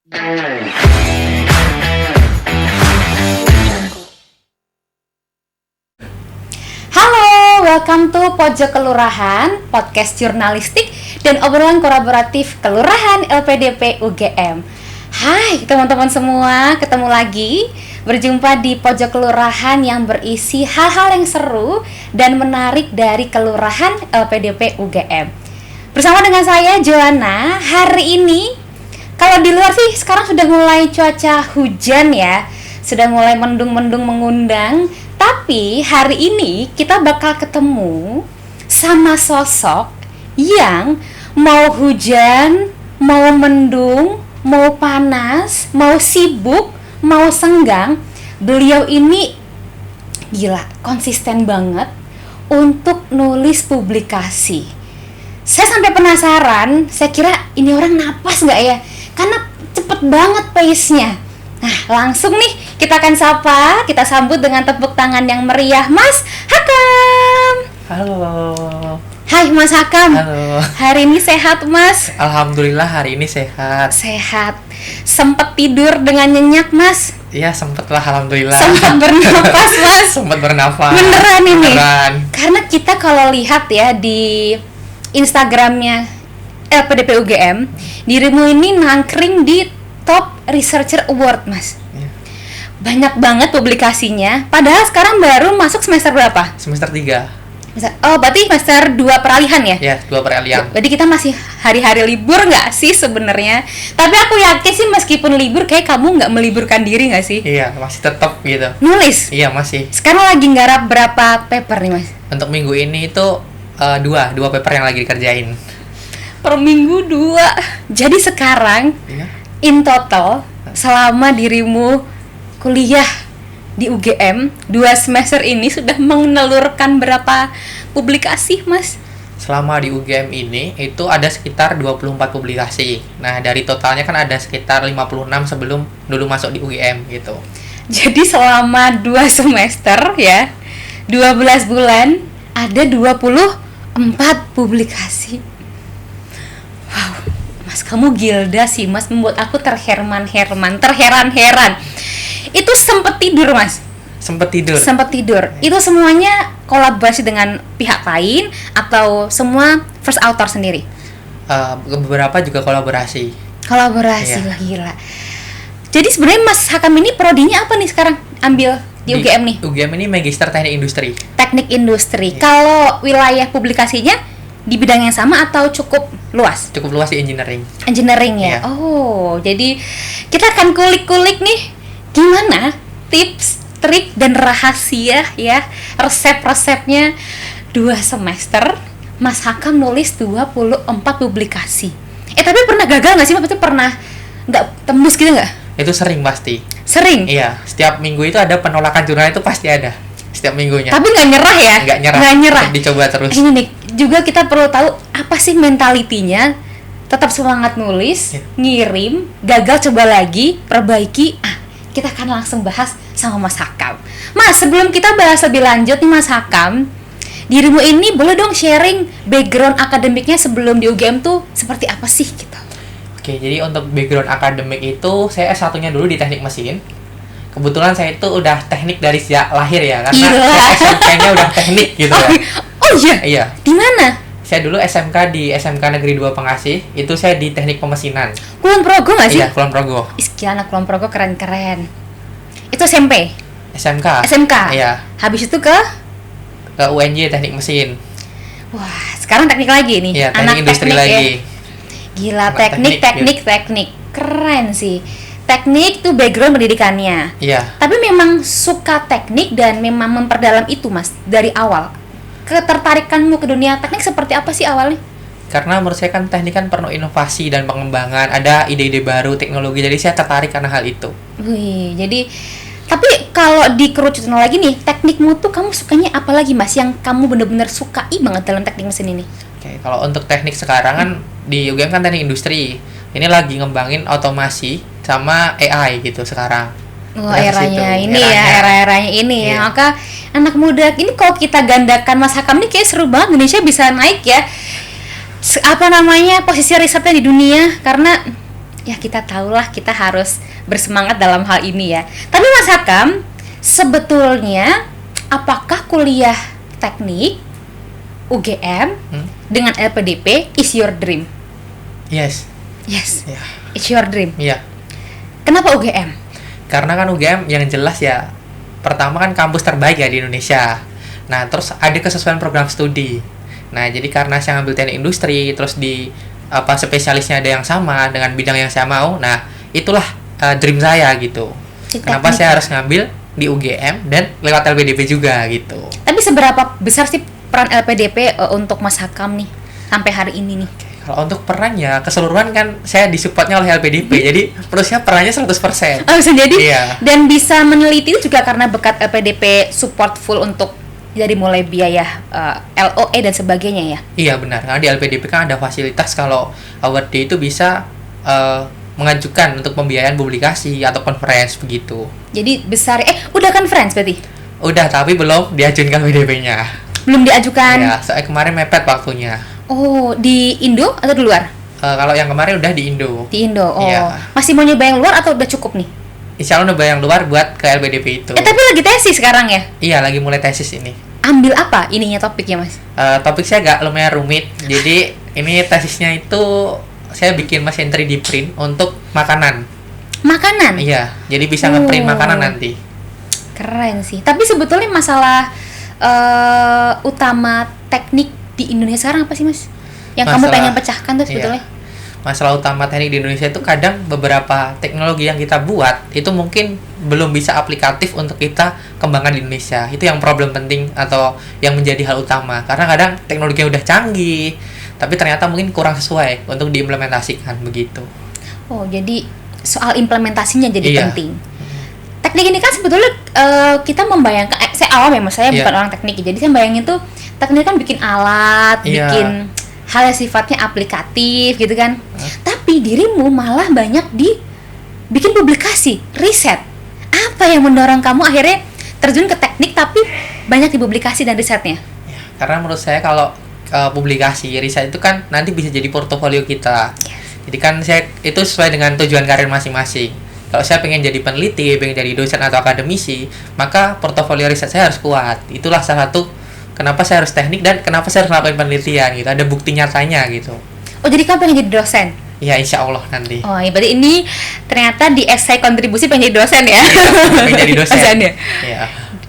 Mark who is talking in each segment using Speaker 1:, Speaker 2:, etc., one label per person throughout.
Speaker 1: Halo, welcome to Pojok Kelurahan, podcast jurnalistik dan obrolan kolaboratif Kelurahan LPDP UGM. Hai teman-teman semua, ketemu lagi berjumpa di Pojok Kelurahan yang berisi hal-hal yang seru dan menarik dari Kelurahan LPDP UGM. Bersama dengan saya Joanna. Hari ini kalau di luar sih sekarang sudah mulai cuaca hujan ya, sudah mulai mendung-mendung mengundang. Tapi hari ini kita bakal ketemu sama sosok yang mau hujan, mau mendung, mau panas, mau sibuk, mau senggang, beliau ini gila, konsisten banget untuk nulis publikasi. Saya sampai penasaran, saya kira ini orang napas nggak ya? Karena cepet banget pace-nya. Nah, langsung nih kita akan sapa, kita sambut dengan tepuk tangan yang meriah Mas Hakam.
Speaker 2: Halo.
Speaker 1: Hai Mas Hakam.
Speaker 2: Halo.
Speaker 1: Hari ini sehat Mas?
Speaker 2: Alhamdulillah hari ini sehat.
Speaker 1: Sehat. Sempet tidur dengan nyenyak Mas?
Speaker 2: Iya sempet lah, alhamdulillah.
Speaker 1: Sempet bernapas Mas?
Speaker 2: Sempet bernafas.
Speaker 1: Beneran ini?
Speaker 2: Beneran.
Speaker 1: Karena kita kalau lihat ya di Instagramnya LPDP UGM, dirimu ini nangkring di Top Researcher Award Mas.
Speaker 2: Ya.
Speaker 1: Banyak banget publikasinya. Padahal sekarang baru masuk semester berapa?
Speaker 2: Semester 3.
Speaker 1: Oh, berarti semester 2 peralihan ya?
Speaker 2: Ya, 2 peralihan.
Speaker 1: Berarti kita masih hari-hari libur nggak sih sebenarnya? Tapi aku yakin sih meskipun libur, kayak kamu nggak meliburkan diri nggak sih?
Speaker 2: Iya, masih tetap gitu.
Speaker 1: Nulis?
Speaker 2: Iya, masih.
Speaker 1: Sekarang lagi nggarap berapa paper nih Mas?
Speaker 2: Untuk minggu ini itu dua paper yang lagi dikerjain.
Speaker 1: Per minggu 2. Jadi sekarang
Speaker 2: Iya.
Speaker 1: in total selama dirimu kuliah di UGM 2 semester ini sudah menelurkan berapa publikasi Mas?
Speaker 2: Selama di UGM ini itu ada sekitar 24 publikasi. Nah, dari totalnya kan ada sekitar 56 sebelum dulu masuk di UGM gitu.
Speaker 1: Jadi selama 2 semester ya, 12 bulan ada 24 publikasi. Wow, Mas kamu gilda sih Mas, membuat aku terheran-heran. Itu sempet tidur Mas?
Speaker 2: Sempet tidur.
Speaker 1: Sempet tidur. Itu semuanya kolaborasi dengan pihak lain atau semua first author sendiri?
Speaker 2: Beberapa juga kolaborasi.
Speaker 1: Kolaborasi,
Speaker 2: Iya.
Speaker 1: wah gila. Jadi sebenarnya Mas Hakam ini prodinya apa nih sekarang ambil di UGM nih?
Speaker 2: UGM ini Magister Teknik Industri.
Speaker 1: Teknik industri.
Speaker 2: Iya.
Speaker 1: Kalau wilayah publikasinya di bidang yang sama atau cukup luas?
Speaker 2: Cukup luas di engineering.
Speaker 1: Engineering ya.
Speaker 2: Iya.
Speaker 1: Oh, jadi kita akan kulik-kulik nih gimana tips, trik dan rahasia ya, resep-resepnya 2 semester Mas Hakam nulis 24 publikasi. Tapi pernah gagal nggak sih? Maksudnya pernah nggak tembus gitu nggak?
Speaker 2: Itu sering pasti.
Speaker 1: Sering.
Speaker 2: Iya, setiap minggu itu ada penolakan jurnal, itu pasti ada. Setiap minggunya.
Speaker 1: Tapi nggak nyerah ya?
Speaker 2: Nggak nyerah.
Speaker 1: Nggak nyerah.
Speaker 2: Tetap dicoba terus.
Speaker 1: Ini nih, juga kita perlu tahu apa sih mentalitinya. Tetap semangat nulis,
Speaker 2: Ya.
Speaker 1: ngirim, gagal coba lagi, perbaiki. Kita akan langsung bahas sama Mas Hakam. Mas, sebelum kita bahas lebih lanjut nih Mas Hakam, dirimu ini boleh dong sharing background akademiknya sebelum di UGM tuh seperti apa sih gitu?
Speaker 2: Oke, jadi untuk background akademik itu saya S1-nya dulu di teknik mesin. Kebetulan saya itu udah teknik dari sejak lahir ya, karena
Speaker 1: Gila.
Speaker 2: saya SMP-nya udah teknik gitu ya.
Speaker 1: Oh iya?
Speaker 2: Iya.
Speaker 1: Di mana?
Speaker 2: Saya dulu SMK di SMK Negeri 2 Pengasih, itu saya di teknik pemesinan.
Speaker 1: Kulon Progo nggak sih?
Speaker 2: Iya, Kulon Progo.
Speaker 1: Gila, anak Kulon Progo keren-keren. Itu SMP?
Speaker 2: SMK.
Speaker 1: SMK?
Speaker 2: Iya.
Speaker 1: Habis itu ke?
Speaker 2: Ke UNJ teknik mesin.
Speaker 1: Wah, sekarang teknik lagi nih.
Speaker 2: Iya, teknik industri
Speaker 1: teknik
Speaker 2: lagi.
Speaker 1: ya. Gila,
Speaker 2: Anak
Speaker 1: teknik. Keren sih. Teknik tuh background pendidikannya.
Speaker 2: Iya.
Speaker 1: Tapi memang suka teknik dan memang memperdalam itu Mas dari awal. Ketertarikanmu ke dunia teknik seperti apa sih awalnya?
Speaker 2: Karena menurut saya kan teknik kan penuh inovasi dan pengembangan, ada ide-ide baru, teknologi, jadi saya tertarik karena hal itu.
Speaker 1: Wih, jadi tapi kalau dikerucutin lagi nih, teknikmu tuh kamu sukanya apa lagi Mas yang kamu bener-bener sukai banget dalam teknik mesin ini?
Speaker 2: Oke, kalau untuk teknik sekarang kan di UGM kan teknik industri. Ini lagi ngembangin otomasi sama AI gitu sekarang.
Speaker 1: Oh,
Speaker 2: Udah ke
Speaker 1: eranya
Speaker 2: situ,
Speaker 1: ini ya, era-eranya ini ya.
Speaker 2: Iya.
Speaker 1: Maka anak muda ini kalau kita gandakan Mas Hakam ini kayak seru banget, Indonesia bisa naik ya. Apa namanya, posisi risetnya di dunia, karena Ya kita tahulah kita harus bersemangat dalam hal ini ya. Tapi Mas Hakam, sebetulnya apakah kuliah teknik UGM dengan LPDP is your dream?
Speaker 2: Yes.
Speaker 1: Yes.
Speaker 2: Ya.
Speaker 1: It's your dream.
Speaker 2: Iya.
Speaker 1: Kenapa UGM?
Speaker 2: Karena kan UGM yang jelas ya, pertama kan kampus terbaik ya di Indonesia. Nah, terus ada kesesuaian program studi. Nah, jadi karena saya ngambil teknik industri, terus di spesialisnya ada yang sama dengan bidang yang saya mau. Nah, itulah dream saya gitu. Kenapa saya harus ngambil di UGM dan lewat LPDP juga gitu.
Speaker 1: Tapi seberapa besar sih peran LPDP untuk Mas Hakam nih sampai hari ini nih?
Speaker 2: Kalau untuk perannya keseluruhan kan saya disupportnya oleh LPDP. Jadi menurut saya perannya 100%.
Speaker 1: Oh, bisa jadi.
Speaker 2: Iya.
Speaker 1: Dan bisa meneliti juga karena berkat LPDP support full untuk dari mulai biaya LOE dan sebagainya ya.
Speaker 2: Iya benar, karena di LPDP kan ada fasilitas kalau awardee itu bisa mengajukan untuk pembiayaan publikasi atau conference begitu.
Speaker 1: Jadi besar, udah conference berarti?
Speaker 2: Udah, tapi belum diajukan LPDP-nya.
Speaker 1: Belum diajukan?
Speaker 2: Ya, soalnya kemarin mepet waktunya.
Speaker 1: Oh, di Indo atau di luar?
Speaker 2: Kalau yang kemarin udah di Indo.
Speaker 1: Di Indo, oh.
Speaker 2: Iya.
Speaker 1: Masih mau nyoba yang luar atau udah cukup nih?
Speaker 2: Insya Allah nyoba yang luar buat ke LPDP itu.
Speaker 1: Tapi lagi tesis sekarang ya?
Speaker 2: Iya, lagi mulai tesis ini.
Speaker 1: Ambil apa ininya topiknya, Mas?
Speaker 2: Topik saya agak lumayan rumit. Jadi ini tesisnya itu saya bikin mesin 3D print untuk makanan.
Speaker 1: Makanan?
Speaker 2: Iya, jadi bisa nge-print makanan nanti.
Speaker 1: Keren sih. Tapi sebetulnya masalah utama teknik di Indonesia sekarang apa sih, Mas? Yang kamu pengen pecahkan tuh sebetulnya?
Speaker 2: Iya. Masalah utama teknik di Indonesia itu kadang beberapa teknologi yang kita buat itu mungkin belum bisa aplikatif untuk kita kembangkan di Indonesia. Itu yang problem penting atau yang menjadi hal utama. Karena kadang teknologi udah canggih, tapi ternyata mungkin kurang sesuai untuk diimplementasikan begitu.
Speaker 1: Oh, jadi soal implementasinya jadi
Speaker 2: Iya.
Speaker 1: penting. Teknik ini kan sebetulnya kita membayangkan, saya awam ya, Mas, saya bukan orang teknik, jadi saya bayangin tuh teknik kan bikin alat, bikin hal yang sifatnya aplikatif gitu kan. Tapi dirimu malah banyak bikin publikasi, riset. Apa yang mendorong kamu akhirnya terjun ke teknik tapi banyak di publikasi dan risetnya?
Speaker 2: Ya, karena menurut saya kalau publikasi, riset itu kan nanti bisa jadi portofolio kita. Jadi kan saya itu sesuai dengan tujuan karir masing-masing. Kalau saya pengen jadi peneliti, pengen jadi dosen atau akademisi, maka portofolio riset saya harus kuat. Itulah salah satu kenapa saya harus teknik dan kenapa saya harus melakukan penelitian gitu. Ada bukti nyatanya gitu.
Speaker 1: Oh, jadi kamu pengen jadi dosen?
Speaker 2: Ya, insya Allah nanti.
Speaker 1: Oh, ya berarti ini ternyata di esai kontribusi pengen jadi dosen ya?
Speaker 2: Iya, pengen jadi dosen.
Speaker 1: Ya?
Speaker 2: Iya.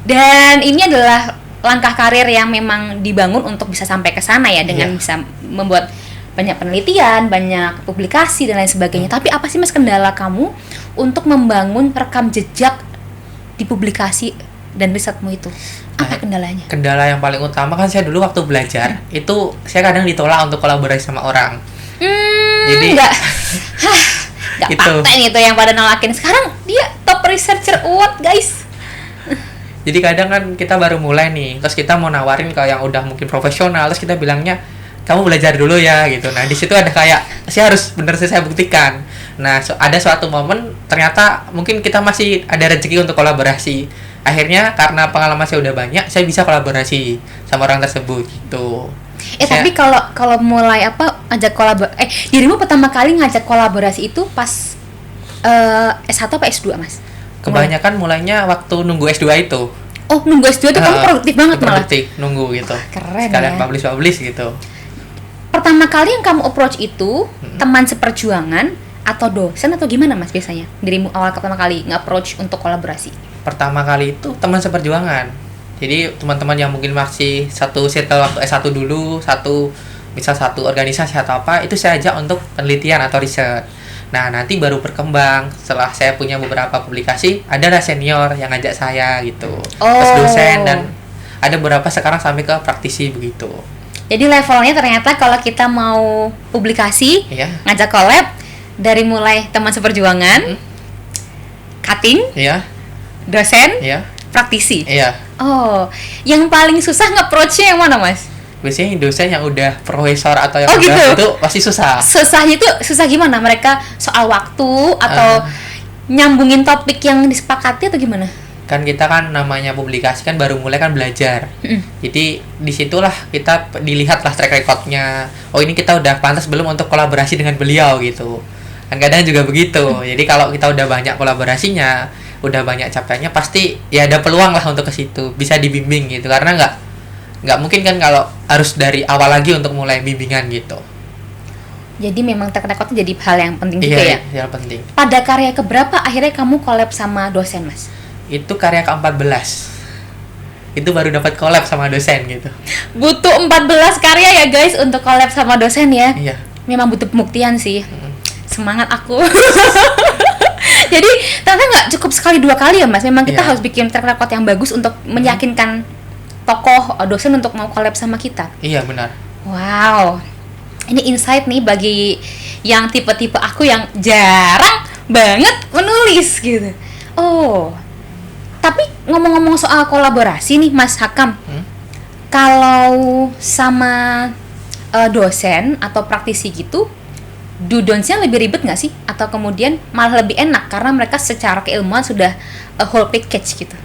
Speaker 1: Dan ini adalah langkah karir yang memang dibangun untuk bisa sampai ke sana ya, dengan bisa membuat banyak penelitian, banyak publikasi dan lain sebagainya. Tapi apa sih, Mas, kendala kamu untuk membangun rekam jejak di publikasi dan risetmu itu? Apa kendalanya?
Speaker 2: Kendala yang paling utama kan saya dulu waktu belajar itu saya kadang ditolak untuk kolaborasi sama orang. Jadi
Speaker 1: nggak
Speaker 2: gitu.
Speaker 1: paten itu yang pada nolakin. Sekarang dia top researcher award, guys.
Speaker 2: Jadi kadang kan kita baru mulai nih, terus kita mau nawarin ke yang udah mungkin profesional, terus kita bilangnya kamu belajar dulu ya gitu. Nah di situ ada kayak saya harus bener sih saya buktikan. Nah ada suatu momen ternyata mungkin kita masih ada rezeki untuk kolaborasi. Akhirnya karena pengalaman saya udah banyak, saya bisa kolaborasi sama orang tersebut gitu.
Speaker 1: Tapi kalau mulai ngajak dirimu pertama kali ngajak kolaborasi itu pas S1 apa S2, Mas?
Speaker 2: Kebanyakan mulainya waktu nunggu S2 itu.
Speaker 1: Oh, nunggu S2 itu kamu produktif banget malah.
Speaker 2: Produktif, nunggu gitu.
Speaker 1: Keren.
Speaker 2: Sekalian
Speaker 1: ya.
Speaker 2: publish gitu.
Speaker 1: Pertama kali yang kamu approach itu teman seperjuangan atau dosen atau gimana, Mas, biasanya? Dirimu awal pertama kali nge-approach untuk kolaborasi?
Speaker 2: Pertama kali itu teman seperjuangan. Jadi teman-teman yang mungkin masih satu circle waktu S1 dulu, misal satu organisasi atau apa, itu saya ajak untuk penelitian atau riset. Nah, nanti baru berkembang setelah saya punya beberapa publikasi, adalah senior yang ngajak saya gitu. Terus dosen dan ada beberapa sekarang sampai ke praktisi begitu.
Speaker 1: Jadi levelnya ternyata kalau kita mau publikasi, ngajak collab dari mulai teman seperjuangan, cutting, dosen, praktisi. Oh, yang paling susah nge-approach-nya yang mana, Mas?
Speaker 2: Biasanya dosen yang udah profesor atau yang
Speaker 1: gitu?
Speaker 2: itu pasti susah.
Speaker 1: Susahnya itu susah gimana? Mereka soal waktu atau nyambungin topik yang disepakati atau gimana?
Speaker 2: Kan kita kan namanya publikasi kan baru mulai kan belajar. Jadi disitulah kita dilihatlah track recordnya. Oh ini kita udah pantas belum untuk kolaborasi dengan beliau gitu. Kan kadang juga begitu. Jadi kalau kita udah banyak kolaborasinya, udah banyak capaiannya, pasti ya ada peluang lah untuk ke situ, bisa dibimbing gitu. Karena nggak mungkin kan kalau harus dari awal lagi untuk mulai bimbingan gitu.
Speaker 1: Jadi memang track record itu jadi hal yang penting juga ya?
Speaker 2: Iya, yang penting.
Speaker 1: Pada karya keberapa akhirnya kamu collab sama dosen, Mas?
Speaker 2: Itu karya ke-14. Itu baru dapat collab sama dosen gitu.
Speaker 1: Butuh 14 karya ya guys untuk collab sama dosen ya?
Speaker 2: Iya.
Speaker 1: Memang butuh pembuktian sih. Semangat aku. Jadi ternyata nggak cukup sekali 2 kali ya Mas? Memang kita harus bikin track record yang bagus untuk meyakinkan tokoh dosen untuk mau collab sama kita.
Speaker 2: Iya, benar.
Speaker 1: Wow. Ini insight nih bagi yang tipe-tipe aku yang jarang banget menulis gitu. Oh, tapi ngomong-ngomong soal kolaborasi nih Mas Hakam, kalau sama dosen atau praktisi gitu, do don'ts-nya lebih ribet nggak sih? Atau kemudian malah lebih enak karena mereka secara keilmuan sudah a whole package gitu?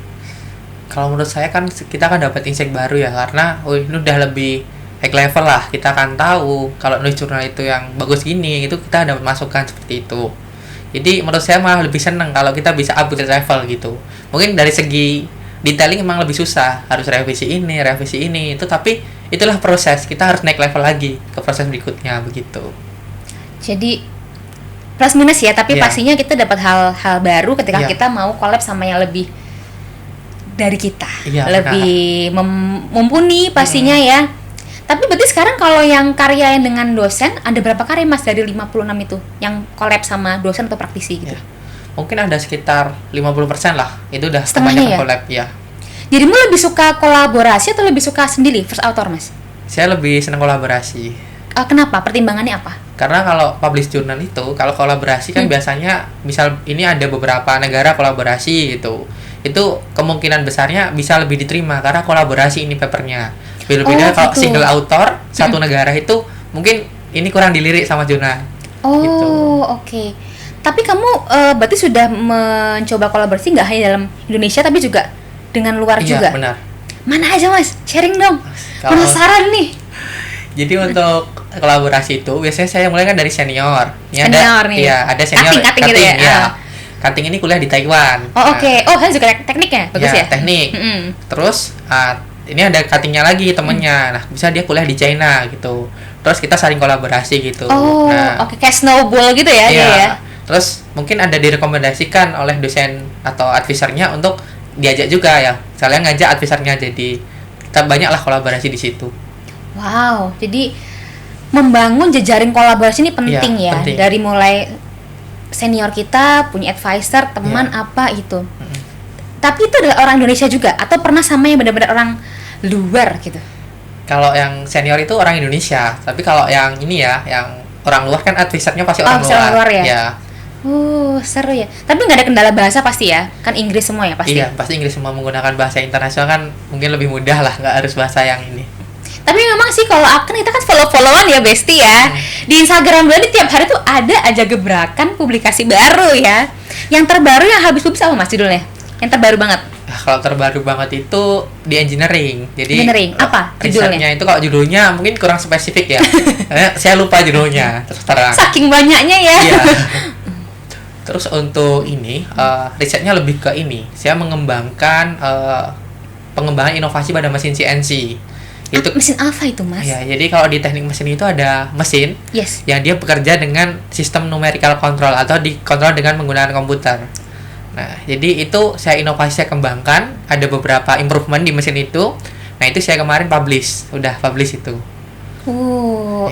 Speaker 2: Kalau menurut saya kan kita kan dapat insight baru ya, karena ini udah lebih high level lah. Kita akan tahu kalau nulis jurnal itu yang bagus gini, itu kita dapat masukan seperti itu. Jadi menurut saya malah lebih seneng kalau kita bisa upgrade level gitu. Mungkin dari segi detailing emang lebih susah, harus revisi ini itu, tapi itulah proses, kita harus naik level lagi ke proses berikutnya begitu.
Speaker 1: Jadi plus minus ya, tapi pastinya kita dapat hal-hal baru ketika kita mau collab sama yang lebih dari kita, lebih mumpuni pastinya ya. Tapi berarti sekarang kalau yang karya yang dengan dosen, ada berapa karya Mas dari 56 itu yang collab sama dosen atau praktisi gitu?
Speaker 2: Mungkin ada sekitar 50% lah, itu udah
Speaker 1: setengahnya ya?
Speaker 2: Collab ya.
Speaker 1: Jadimu lebih suka kolaborasi atau lebih suka sendiri, first author Mas?
Speaker 2: Saya lebih senang kolaborasi.
Speaker 1: Kenapa? Pertimbangannya apa?
Speaker 2: Karena kalau publish jurnal itu, kalau kolaborasi kan biasanya, misal ini ada beberapa negara kolaborasi gitu, itu kemungkinan besarnya bisa lebih diterima karena kolaborasi ini papernya. Beda-beda kalau
Speaker 1: gitu.
Speaker 2: single author satu negara itu mungkin ini kurang dilirik sama jurnal. Gitu.
Speaker 1: Oke. Tapi kamu berarti sudah mencoba kolaborasi nggak hanya dalam Indonesia tapi juga dengan luar juga?
Speaker 2: Iya, benar.
Speaker 1: Mana aja Mas? Sharing dong. Penasaran nih.
Speaker 2: Jadi untuk kolaborasi itu biasanya saya mulai kan dari senior.
Speaker 1: Senior nih.
Speaker 2: Iya, ada senior.
Speaker 1: Cutting gitu ya.
Speaker 2: Cutting ini kuliah di Taiwan.
Speaker 1: Oke. Oh, saya juga tekniknya. Bagus ya?
Speaker 2: Teknik. Terus ini ada cuttingnya lagi temennya. Nah, bisa dia kuliah di China gitu. Terus kita saling kolaborasi gitu.
Speaker 1: Kayak snowball gitu ya.
Speaker 2: Iya.
Speaker 1: Ya.
Speaker 2: Terus mungkin ada direkomendasikan oleh dosen atau advisernya untuk diajak juga ya. Misalnya ngajak advisernya, jadi kita banyaklah kolaborasi di situ.
Speaker 1: Wow, jadi membangun jejaring kolaborasi ini penting ya.
Speaker 2: Penting.
Speaker 1: Dari mulai senior kita punya advisor, teman apa itu. Tapi itu adalah orang Indonesia juga atau pernah sama yang benar-benar orang luar gitu?
Speaker 2: Kalau yang senior itu orang Indonesia, tapi kalau yang ini ya, yang orang luar kan advisernya pasti orang luar. Ya.
Speaker 1: Seru ya. Tapi nggak ada kendala bahasa pasti ya? Kan Inggris semua ya pasti?
Speaker 2: Iya, pasti Inggris semua, menggunakan bahasa internasional kan mungkin lebih mudah lah, nggak harus bahasa yang ini.
Speaker 1: Tapi memang sih kalau kita kan follow-followan ya Besti ya. Di Instagram berarti tiap hari tuh ada aja gebrakan publikasi baru ya. Yang terbaru yang habis publis apa Mas judulnya? Yang terbaru banget?
Speaker 2: Kalau terbaru banget itu di engineering. Jadi
Speaker 1: apa judulnya?
Speaker 2: Risetnya itu kalau judulnya mungkin kurang spesifik ya. Saya lupa judulnya terus terang.
Speaker 1: Saking banyaknya ya.
Speaker 2: Iya. Terus untuk ini risetnya lebih ke ini. Saya mengembangkan pengembangan inovasi pada mesin CNC. Itu
Speaker 1: mesin apa itu Mas?
Speaker 2: Ya, jadi kalau di teknik mesin itu ada mesin yang dia bekerja dengan sistem numerical control atau dikontrol dengan menggunakan komputer. Nah, jadi itu saya inovasi, saya kembangkan, ada beberapa improvement di mesin itu. Nah, itu saya kemarin udah publish itu.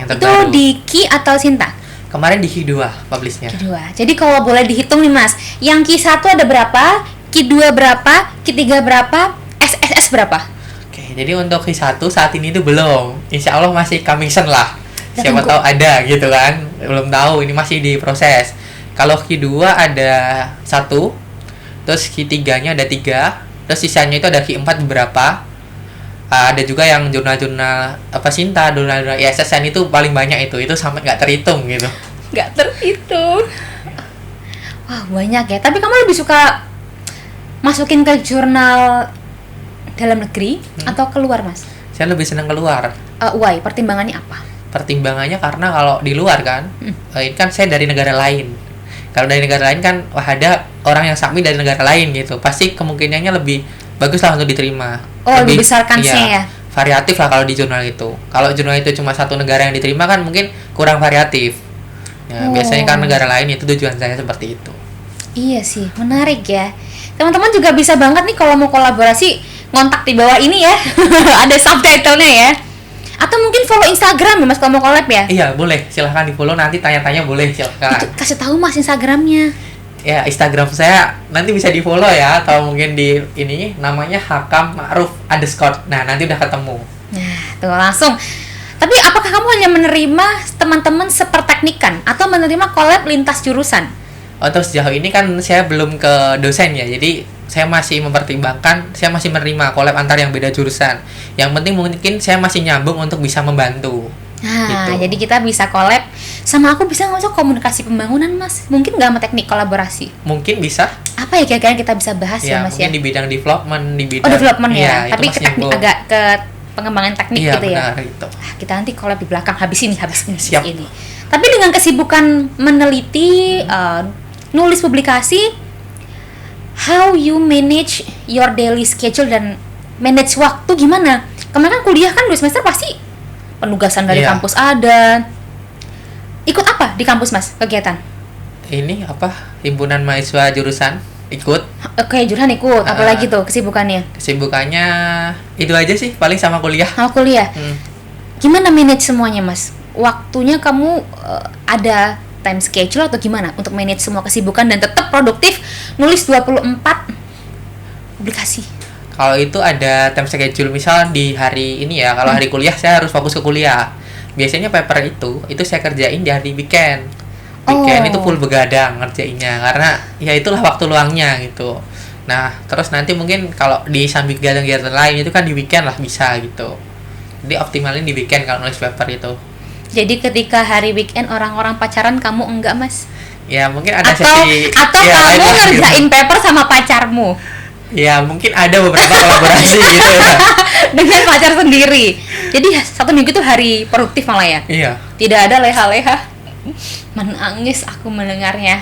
Speaker 1: Itu di Ki atau Sinta?
Speaker 2: Kemarin di Ki 2 publishnya.
Speaker 1: Ki 2. Jadi kalau boleh dihitung nih Mas, yang Ki 1 ada berapa? Ki 2 berapa? Ki 3 berapa? SSS berapa?
Speaker 2: Jadi untuk Ki 1 saat ini itu belum. Insya Allah masih coming soon lah. Siapa tahu ada gitu kan. Belum tahu, ini masih diproses. Kalau Ki 2 ada 1, terus Ki 3-nya ada 3, terus sisanya itu ada Ki 4 beberapa. Ada juga yang jurnal-jurnal Sinta, jurnal-jurnal ISSN itu paling banyak itu sampai nggak terhitung gitu.
Speaker 1: Nggak terhitung. Wah, banyak ya. Tapi kamu lebih suka masukin ke jurnal dalam negeri atau keluar Mas?
Speaker 2: Saya lebih senang keluar.
Speaker 1: Why? Pertimbangannya apa?
Speaker 2: Pertimbangannya karena kalau di luar kan, ini kan saya dari negara lain. Kalau dari negara lain kan, wah ada orang yang submit dari negara lain gitu, pasti kemungkinannya lebih bagus lah untuk diterima.
Speaker 1: Oh, lebih besar kansnya ya?
Speaker 2: Variatif lah kalau di jurnal itu. Kalau jurnal itu cuma satu negara yang diterima kan mungkin kurang variatif. Ya, biasanya kan negara lain itu tujuan saya seperti itu.
Speaker 1: Iya sih, menarik ya. Teman-teman juga bisa banget nih kalau mau kolaborasi, ngontak di bawah ini ya. Ada subtitlenya ya. Atau mungkin follow Instagram ya Mas kalau mau collab ya?
Speaker 2: Iya, boleh. Silahkan di follow, nanti tanya-tanya boleh, silahkan.
Speaker 1: Itu kasih tahu Mas Instagramnya.
Speaker 2: Ya, Instagram saya nanti bisa di follow ya, atau mungkin di ini namanya Hakam Ma'ruf _ Nah, nanti udah ketemu.
Speaker 1: Nah, tuh langsung. Tapi apakah kamu hanya menerima teman-teman seperteknikan atau menerima collab lintas jurusan?
Speaker 2: Untuk sejauh ini kan saya belum ke dosen ya, jadi saya masih mempertimbangkan, saya masih menerima collab antar yang beda jurusan. Yang penting mungkin saya masih nyambung untuk bisa membantu.
Speaker 1: Nah,
Speaker 2: gitu.
Speaker 1: jadi kita bisa collab sama aku, bisa nggak usah komunikasi pembangunan Mas? Mungkin nggak sama teknik kolaborasi?
Speaker 2: Mungkin bisa.
Speaker 1: Apa ya kira-kira yang kita bisa bahas ya Mas
Speaker 2: mungkin
Speaker 1: ya?
Speaker 2: di bidang development, di bidang
Speaker 1: Development ya, tapi ke teknik,
Speaker 2: nyambung.
Speaker 1: agak ke pengembangan teknik gitu ya.
Speaker 2: Benar, gitu.
Speaker 1: Kita nanti collab di belakang, habis ini
Speaker 2: Siap.
Speaker 1: ini. Tapi dengan kesibukan meneliti, nulis publikasi, how you manage your daily schedule dan manage waktu gimana? Kemarin kan kuliah kan 2 semester pasti penugasan dari kampus ada. Ikut apa di kampus Mas kegiatan?
Speaker 2: Ini apa? Himpunan mahasiswa jurusan ikut.
Speaker 1: Oke, jurusan ikut. Apalagi tuh kesibukannya?
Speaker 2: Kesibukannya itu aja sih, paling sama kuliah.
Speaker 1: Sama kuliah. Gimana manage semuanya Mas? Waktunya kamu ada time schedule atau gimana untuk manage semua kesibukan dan tetap produktif nulis 24 publikasi?
Speaker 2: Kalau itu ada time schedule, misal di hari ini ya, kalau hari kuliah saya harus fokus ke kuliah. Biasanya paper itu saya kerjain di hari weekend. Weekend itu full begadang ngerjainnya, karena ya itulah waktu luangnya gitu. Nah, terus nanti mungkin kalau di samping kegiatan lain itu kan di weekend lah bisa gitu. Jadi optimalin di weekend kalau nulis paper itu.
Speaker 1: Jadi ketika hari weekend orang-orang pacaran, kamu enggak Mas?
Speaker 2: Ya mungkin ada
Speaker 1: atau
Speaker 2: sesi ya,
Speaker 1: kamu ngerjain paper sama pacarmu?
Speaker 2: Ya mungkin ada beberapa kolaborasi gitu ya.
Speaker 1: Dengan pacar sendiri. Jadi 1 minggu itu hari produktif malah ya?
Speaker 2: Iya.
Speaker 1: Tidak ada leha-leha. Menangis aku mendengarnya.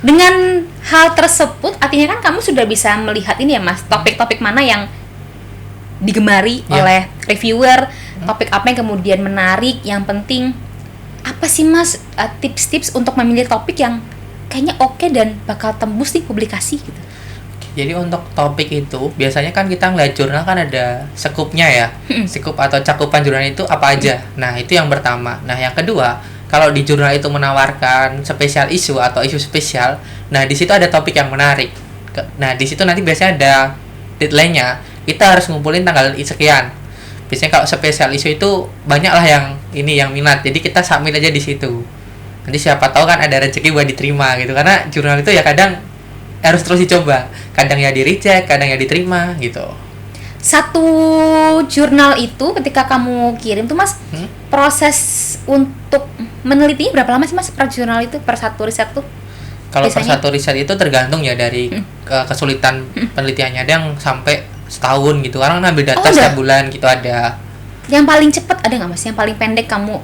Speaker 1: Dengan hal tersebut artinya kan kamu sudah bisa melihat ini ya Mas, topik-topik mana yang digemari oleh reviewer, topik apa yang kemudian menarik, yang penting apa sih Mas tips-tips untuk memilih topik yang kayaknya oke dan bakal tembus di publikasi gitu.
Speaker 2: Jadi untuk topik itu biasanya kan kita ngeliat jurnal kan ada sekupnya ya, sekup atau cakupan jurnal itu apa aja. Nah itu yang pertama. Nah yang kedua, kalau di jurnal itu menawarkan spesial isu atau isu spesial, nah di situ ada topik yang menarik. Nah di situ nanti biasanya ada deadline-nya, kita harus ngumpulin tanggal sekian. Biasanya kalau spesial isu itu banyak lah yang minat, jadi kita submit aja di situ. Nanti siapa tahu kan ada rezeki buat diterima gitu, karena jurnal itu ya kadang harus terus dicoba, kadang ya di reject, kadang ya diterima gitu.
Speaker 1: Satu jurnal itu ketika kamu kirim tuh Mas, proses untuk menelitinya berapa lama sih Mas per jurnal itu, per satu riset tuh?
Speaker 2: Kalau per satu riset itu tergantung ya dari kesulitan penelitiannya. Ada yang sampai setahun gitu, karena ngambil data setiap bulan gitu ada.
Speaker 1: Yang paling cepat ada nggak Mas? Yang paling pendek kamu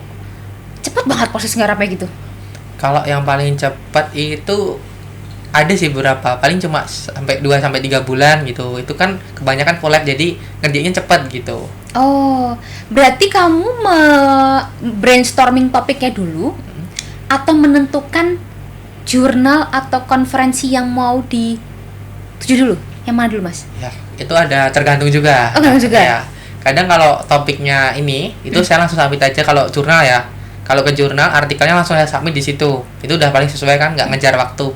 Speaker 1: cepet banget proses garapnya gitu?
Speaker 2: Kalau yang paling cepat itu ada sih beberapa, paling cuma sampai 2-3 bulan gitu. Itu kan kebanyakan collab, jadi ngerjainnya cepat gitu.
Speaker 1: Oh, berarti kamu brainstorming topiknya dulu atau menentukan jurnal atau konferensi yang mau dituju dulu? Yang mana dulu Mas?
Speaker 2: Ya, itu ada tergantung juga.
Speaker 1: Oh, tergantung juga.
Speaker 2: Ya. Kadang kalau topiknya ini, itu saya langsung submit aja kalau jurnal ya. Kalau ke jurnal, artikelnya langsung saya submit di situ. Itu udah paling sesuai kan, nggak ngejar waktu.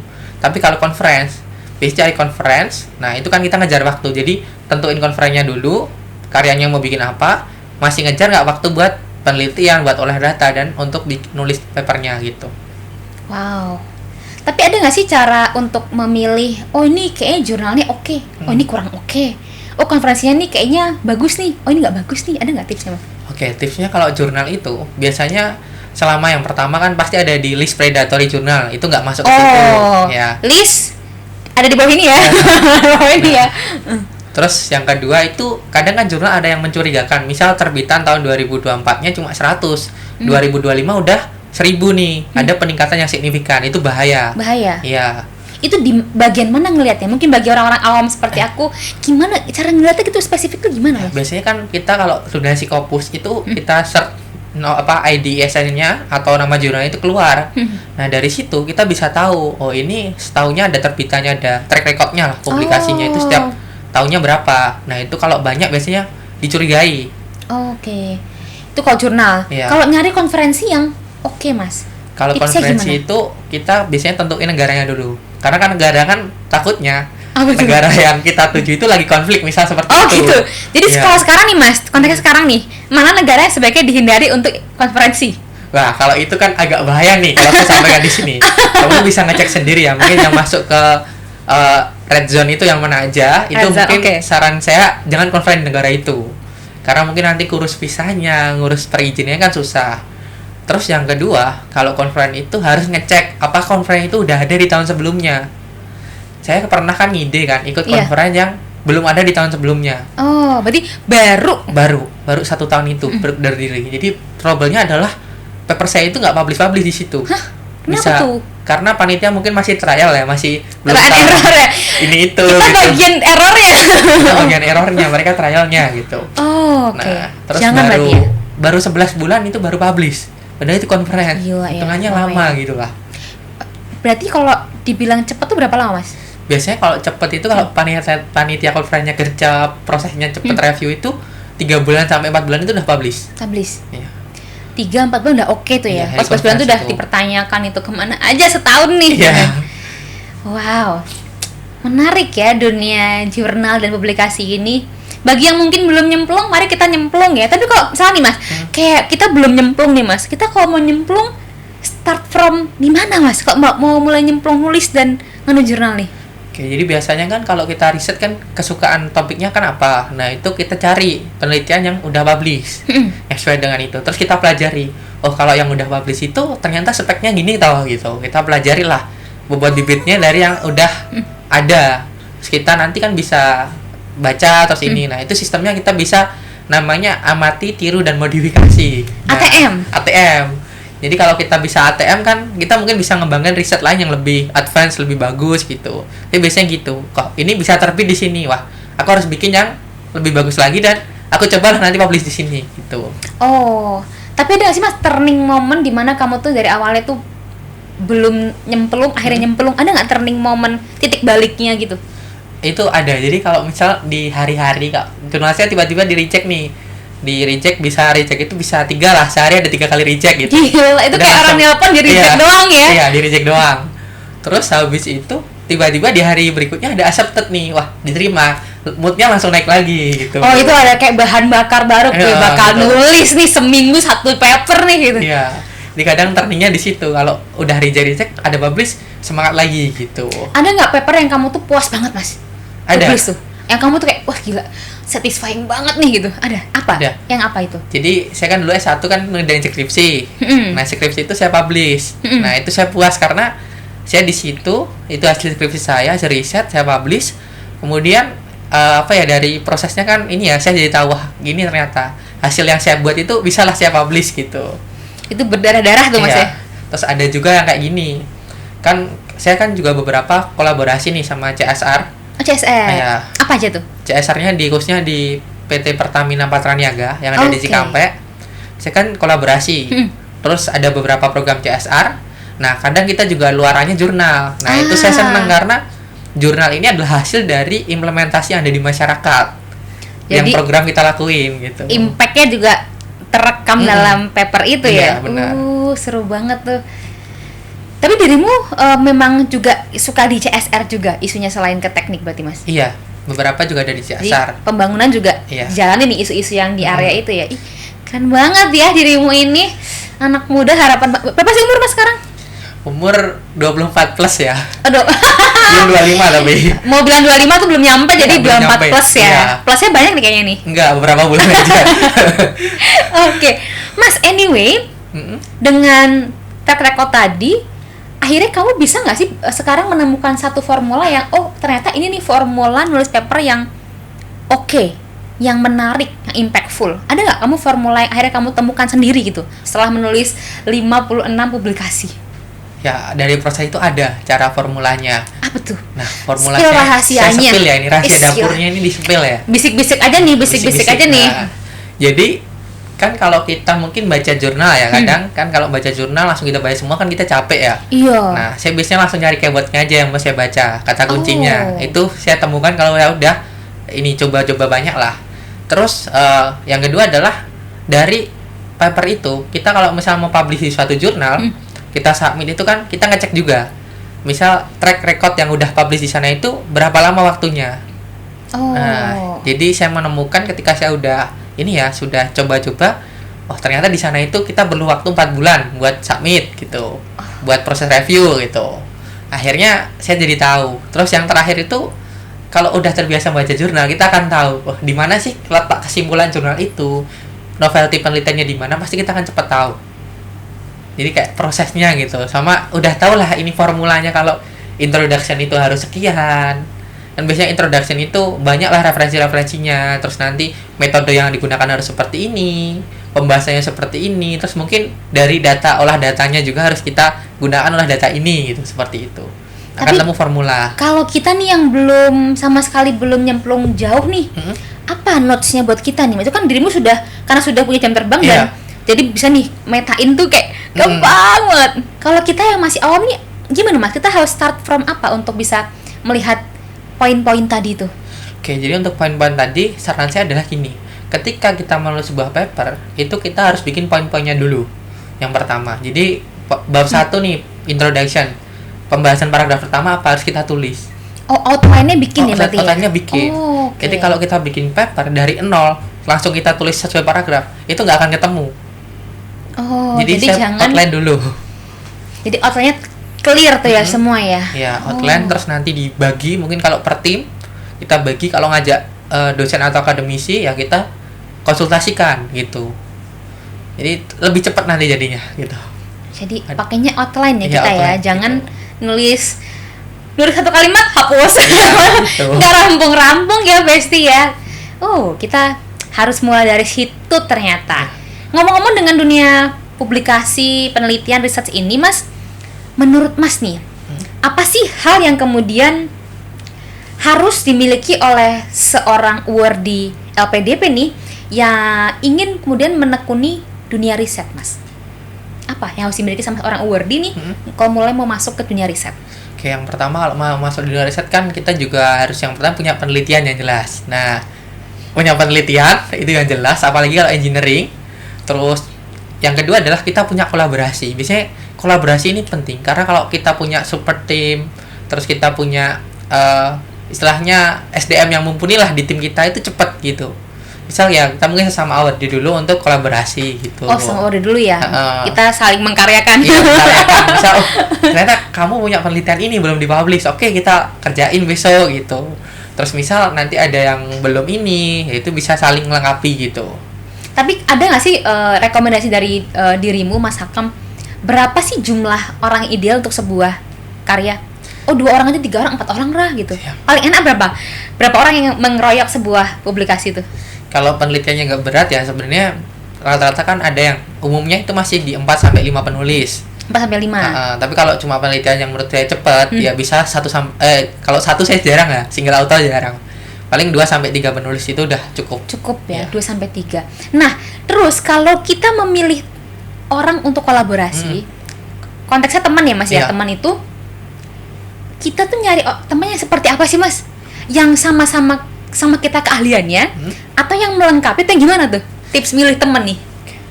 Speaker 2: Tapi kalau conference, biasanya cari conference, nah itu kan kita ngejar waktu. Jadi tentuin conference-nya dulu, karyanya mau bikin apa, masih ngejar nggak waktu buat penelitian, buat olah data, dan untuk nulis papernya gitu.
Speaker 1: Wow. Tapi ada nggak sih cara untuk memilih, oh ini kayaknya jurnalnya oke, oh ini kurang oke, oh konferensinya nih kayaknya bagus nih, oh ini nggak bagus nih, ada nggak tipsnya Mas?
Speaker 2: Oke, tipsnya kalau jurnal itu biasanya selama yang pertama kan pasti ada di list predatory jurnal, itu nggak masuk ke situ ya.
Speaker 1: List ada di bawah ini ya. Bawah ini ya.
Speaker 2: Terus yang kedua itu kadang kan jurnal ada yang mencurigakan, misal terbitan tahun 2024-nya cuma 100, 2025 udah 1000 nih, ada peningkatan yang signifikan, itu bahaya.
Speaker 1: Bahaya.
Speaker 2: Iya.
Speaker 1: Itu di bagian mana ngelihatnya? Mungkin bagi orang-orang awam seperti aku, gimana cara ngelihatnya gitu spesifik tuh gimana, Mas?
Speaker 2: Biasanya kan kita kalau sudah Scopus itu kita search IDSN-nya atau nama jurnalnya itu keluar. Nah, dari situ kita bisa tahu, oh ini setahunnya ada terbitannya, ada track record-nya lah, publikasinya itu setiap tahunnya berapa. Nah, itu kalau banyak biasanya dicurigai.
Speaker 1: Oke. Itu kalau jurnal.
Speaker 2: Iya.
Speaker 1: Kalau nyari konferensi yang oke, Mas.
Speaker 2: Kalau
Speaker 1: Tipsnya
Speaker 2: konferensi
Speaker 1: gimana?
Speaker 2: itu kita biasanya tentuin negaranya dulu. Karena kan negara kan takutnya
Speaker 1: Apa tuh?
Speaker 2: negara yang kita tuju itu lagi konflik, misal seperti
Speaker 1: Oh
Speaker 2: itu.
Speaker 1: gitu. Jadi
Speaker 2: Iya.
Speaker 1: kalau sekarang nih, Mas, konteksnya sekarang nih, mana negara yang sebaiknya dihindari untuk konferensi?
Speaker 2: Wah, kalau itu kan agak bahaya nih kalau saya sampaikan di sini. Kamu bisa ngecek sendiri ya. Mungkin yang masuk ke red zone itu yang mana aja. Itu
Speaker 1: Red zone,
Speaker 2: mungkin
Speaker 1: oke.
Speaker 2: saran saya jangan konferensi negara itu. Karena mungkin nanti ngurus visanya, ngurus perizinannya kan susah. Terus yang kedua, kalau konferensi itu harus ngecek apa konferensi itu udah ada di tahun sebelumnya. Saya pernah kan ngide kan ikut
Speaker 1: Iya.
Speaker 2: konferensi yang belum ada di tahun sebelumnya.
Speaker 1: Oh, berarti baru.
Speaker 2: Baru 1 tahun itu berdiri. Jadi trouble-nya adalah paper saya itu nggak publish di situ.
Speaker 1: Hah? Kenapa tuh?
Speaker 2: Karena panitia mungkin masih trial ya, masih belum
Speaker 1: Trial
Speaker 2: tahu
Speaker 1: error ya?
Speaker 2: ini itu
Speaker 1: Kita
Speaker 2: gitu.
Speaker 1: bagian errornya.
Speaker 2: Itu bagian errornya, mereka trialnya gitu.
Speaker 1: Oh, oke.
Speaker 2: Nah, terus
Speaker 1: Jangan
Speaker 2: baru
Speaker 1: berarti ya.
Speaker 2: baru 11 bulan itu baru publish. Padahal itu konferensi.
Speaker 1: Gila ya,
Speaker 2: Hitungannya
Speaker 1: lama
Speaker 2: lama
Speaker 1: ya.
Speaker 2: gitu lah.
Speaker 1: Berarti kalau dibilang cepet tuh berapa lama, Mas?
Speaker 2: Biasanya kalau cepet itu kalau panitia konferensinya kerja prosesnya cepet review itu 3 bulan sampai 4 bulan itu udah publish.
Speaker 1: Publish.
Speaker 2: Iya.
Speaker 1: 3-4 bulan udah oke tuh ya.
Speaker 2: Iya,
Speaker 1: Pas 11 bulan tuh
Speaker 2: konferensi
Speaker 1: udah
Speaker 2: tuh.
Speaker 1: dipertanyakan itu kemana aja setahun nih.
Speaker 2: Iya.
Speaker 1: Wow. Menarik ya dunia jurnal dan publikasi ini. Bagi yang mungkin belum nyemplung, mari kita nyemplung ya. Tapi kalau misalnya nih, Mas, kayak kita belum nyemplung nih, Mas. Kita kalau mau nyemplung start from di mana, Mas? Kalau mau mulai nyemplung nulis dan nganu jurnal nih.
Speaker 2: Oke, jadi biasanya kan kalau kita riset kan kesukaan topiknya kan apa. Nah, itu kita cari penelitian yang udah publish. Yang sesuai dengan itu. Terus kita pelajari. Oh, kalau yang udah publish itu ternyata speknya gini tau gitu. Kita pelajari lah bobot bibitnya dari yang udah ada. Terus kita nanti kan bisa baca terus ini. Nah, itu sistemnya kita bisa namanya amati, tiru dan modifikasi. Nah, ATM. Jadi kalau kita bisa ATM kan kita mungkin bisa ngembangkan riset lain yang lebih advance, lebih bagus gitu. Tapi biasanya gitu. Kok ini bisa terbit di sini. Wah, aku harus bikin yang lebih bagus lagi dan aku cobalah nanti publish di sini gitu.
Speaker 1: Oh, tapi ada nggak sih, Mas, turning moment di mana kamu tuh dari awalnya tuh belum nyemplung, akhirnya nyemplung? Ada nggak turning moment, titik baliknya gitu?
Speaker 2: Itu ada. Jadi kalau misal di hari-hari Kak, jurnal saya tiba-tiba di reject nih. Di reject bisa reject itu bisa 3 lah, sehari ada 3 kali reject gitu.
Speaker 1: Gila, itu
Speaker 2: Udah
Speaker 1: kayak orang
Speaker 2: langsung-
Speaker 1: nelpon di reject
Speaker 2: Iya,
Speaker 1: doang ya?
Speaker 2: Iya, di reject doang. Terus habis itu tiba-tiba di hari berikutnya ada accepted nih. Wah, diterima. Moodnya langsung naik lagi gitu.
Speaker 1: Oh, itu ada kayak bahan bakar baru, gue
Speaker 2: Iya,
Speaker 1: bakal
Speaker 2: gitu.
Speaker 1: nulis nih seminggu 1 paper nih gitu.
Speaker 2: Iya. Di kadang turningnya di situ. Kalau udah reject ada publish, semangat lagi gitu.
Speaker 1: Ada nggak paper yang kamu tuh puas banget, Mas?
Speaker 2: Ada.
Speaker 1: Publish tuh. Yang kamu tuh kayak wah gila, satisfying banget nih gitu. Ada. Apa?
Speaker 2: Ada.
Speaker 1: Yang apa itu?
Speaker 2: Jadi saya kan dulu S1 kan ngerjain skripsi. Nah, skripsi itu saya publish. Nah, itu saya puas karena saya di situ itu hasil skripsi saya riset, saya publish. Kemudian apa ya, dari prosesnya kan ini ya, saya jadi tahu wah gini ternyata hasil yang saya buat itu bisalah saya publish gitu.
Speaker 1: Itu berdarah-darah tuh, Mas
Speaker 2: Iya.
Speaker 1: ya.
Speaker 2: Terus ada juga yang kayak gini. Kan saya kan juga beberapa kolaborasi nih sama CSR.
Speaker 1: Oh, CSR.
Speaker 2: Iya.
Speaker 1: Apa aja tuh?
Speaker 2: CSR-nya khususnya di PT Pertamina Patraniaga yang ada di
Speaker 1: Oke.
Speaker 2: Cikampek. Saya kan kolaborasi. Terus ada beberapa program CSR. Nah, kadang kita juga luarannya jurnal. Nah, itu saya senang karena jurnal ini adalah hasil dari implementasi yang ada di masyarakat. Yang
Speaker 1: Jadi,
Speaker 2: program kita lakuin gitu.
Speaker 1: Impact-nya juga terekam dalam paper itu ya.
Speaker 2: Iya, benar.
Speaker 1: Seru banget tuh. Tapi dirimu memang juga suka di CSR juga isunya selain ke teknik berarti, Mas?
Speaker 2: Iya, beberapa juga ada di
Speaker 1: Jadi
Speaker 2: CSR.
Speaker 1: pembangunan juga
Speaker 2: Iya.
Speaker 1: jalanin nih isu-isu yang di area itu ya. Ih, keren banget ya dirimu ini. Anak muda harapan. Berapa sih umur, Mas, sekarang?
Speaker 2: Umur 24 plus ya.
Speaker 1: Aduh.
Speaker 2: Belum 25 tapi.
Speaker 1: Mau bilang 25 tuh belum nyampe, jadi
Speaker 2: Belum
Speaker 1: 24
Speaker 2: nyampe.
Speaker 1: plus ya.
Speaker 2: Iya.
Speaker 1: Plusnya banyak nih kayaknya nih.
Speaker 2: Enggak, beberapa bulan aja.
Speaker 1: Oke. Mas, anyway,
Speaker 2: Mm-mm.
Speaker 1: dengan track record tadi, akhirnya kamu bisa nggak sih sekarang menemukan satu formula yang oh ternyata ini nih formula nulis paper yang oke, yang menarik, yang impactful? Ada nggak kamu formula yang akhirnya kamu temukan sendiri gitu setelah menulis 56 publikasi?
Speaker 2: Ya, dari proses itu ada cara formulanya.
Speaker 1: Apa tuh?
Speaker 2: Nah, formulanya
Speaker 1: Spill rahasianya.
Speaker 2: saya sepil ya, ini rahasia dapurnya ini di-spill ya.
Speaker 1: Bisik-bisik aja nih, bisik-bisik aja nih.
Speaker 2: Nah, jadi kan kalau kita mungkin baca jurnal ya, kadang kan kalau baca jurnal langsung kita baca semua kan kita capek ya.
Speaker 1: Iya.
Speaker 2: Nah, saya biasanya langsung nyari keywordnya aja yang mau saya baca, kata kuncinya. Itu saya temukan kalau ya udah ini coba-coba banyak lah. Terus yang kedua adalah dari paper itu, kita kalau misalnya mau publish di suatu jurnal, kita submit itu kan kita ngecek juga. Misal track record yang udah publish di sana itu berapa lama waktunya. Nah, jadi saya menemukan ketika saya udah ini ya, sudah coba-coba, oh ternyata di sana itu kita perlu waktu 4 bulan buat submit gitu. Buat proses review gitu. Akhirnya saya jadi tahu. Terus yang terakhir itu kalau udah terbiasa baca jurnal, kita akan tahu oh di mana sih letak kesimpulan jurnal itu. Novelty penelitiannya di mana, pasti kita akan cepat tahu. Jadi kayak prosesnya gitu, sama udah tau lah ini formulanya kalau introduction itu harus sekian. Dan biasanya introduction itu banyak lah referensi-referensinya. Terus nanti metode yang digunakan harus seperti ini, pembahasannya seperti ini. Terus mungkin dari data, olah datanya juga harus kita gunakan olah data ini gitu, seperti itu. Akan temu formula.
Speaker 1: Kalau kita nih yang belum sama sekali belum nyemplung jauh nih, apa notesnya buat kita nih? Itu kan dirimu sudah, karena sudah punya jam terbang dan jadi bisa nih metain tuh kayak gampang banget. Kalau kita yang masih awam nih gimana Mas? Kita harus start from apa untuk bisa melihat poin-poin tadi itu?
Speaker 2: Oke, jadi untuk poin-poin tadi saran saya adalah gini. Ketika kita menulis sebuah paper, itu kita harus bikin poin-poinnya dulu. Yang pertama. Jadi bab 1 nih, introduction. Pembahasan paragraf pertama apa harus kita tulis.
Speaker 1: Oh, outline-nya bikin ya berarti?
Speaker 2: Outline-nya bikin.
Speaker 1: Okay.
Speaker 2: Jadi kalau kita bikin paper dari nol, langsung kita tulis sesuai paragraf, itu nggak akan ketemu. Jadi saya
Speaker 1: jangan
Speaker 2: outline dulu.
Speaker 1: Jadi outline-nya clear tuh ya semua ya.
Speaker 2: Ya, outline terus nanti dibagi mungkin kalau per tim kita bagi, kalau ngajak dosen atau akademisi ya kita konsultasikan gitu. Jadi lebih cepat nanti jadinya gitu.
Speaker 1: Jadi pakainya outline ya kita
Speaker 2: outline,
Speaker 1: ya. Jangan
Speaker 2: gitu.
Speaker 1: nulis satu kalimat hapus.
Speaker 2: Gitu.
Speaker 1: Nggak rampung-rampung ya Besti ya. Kita harus mulai dari situ ternyata. Ngomong-ngomong dengan dunia publikasi, penelitian, research ini Mas, menurut Mas nih, apa sih hal yang kemudian harus dimiliki oleh seorang awardee LPDP nih yang ingin kemudian menekuni dunia riset Mas? Apa yang harus dimiliki sama seorang awardee nih kalau mulai mau masuk ke dunia riset?
Speaker 2: Oke, yang pertama kalau mau masuk dunia riset kan kita juga harus yang pertama punya penelitian yang jelas. Nah, punya penelitian itu yang jelas, apalagi kalau engineering. Terus yang kedua adalah kita punya kolaborasi. Biasanya kolaborasi ini penting karena kalau kita punya super team, terus kita punya istilahnya SDM yang mumpuni lah di tim kita, itu cepat gitu. Misal ya kita mungkin sama awardee dulu untuk kolaborasi gitu.
Speaker 1: Sama awardee dulu ya. Kita saling mengkaryakan.
Speaker 2: Iya, mengkaryakan. Misal ternyata kamu punya penelitian ini belum dipublish, oke kita kerjain besok gitu. Terus misal nanti ada yang belum ini, ya itu bisa saling melengkapi gitu.
Speaker 1: Tapi ada nggak sih rekomendasi dari dirimu Mas Hakam, berapa sih jumlah orang ideal untuk sebuah karya? 2 orang aja, 3 orang, 4 orang lah gitu. Ya. Paling enak berapa? Berapa orang yang mengeroyok sebuah publikasi itu?
Speaker 2: Kalau penelitiannya nggak berat ya sebenarnya rata-rata kan ada yang umumnya itu masih di 4 sampai 5 penulis.
Speaker 1: 4 sampai 5.
Speaker 2: Tapi kalau cuma penelitian yang menurut saya cepat ya bisa kalau 1 saya jarang ya, single author jarang. Paling 2 sampai 3 penulis itu udah cukup.
Speaker 1: Cukup ya, 2 sampai 3. Nah, terus kalau kita memilih orang untuk kolaborasi, konteksnya teman ya Mas ya, teman itu kita tuh nyari teman yang seperti apa sih Mas? Yang sama kita keahliannya atau yang melengkapi, itu yang gimana tuh? Tips milih teman nih.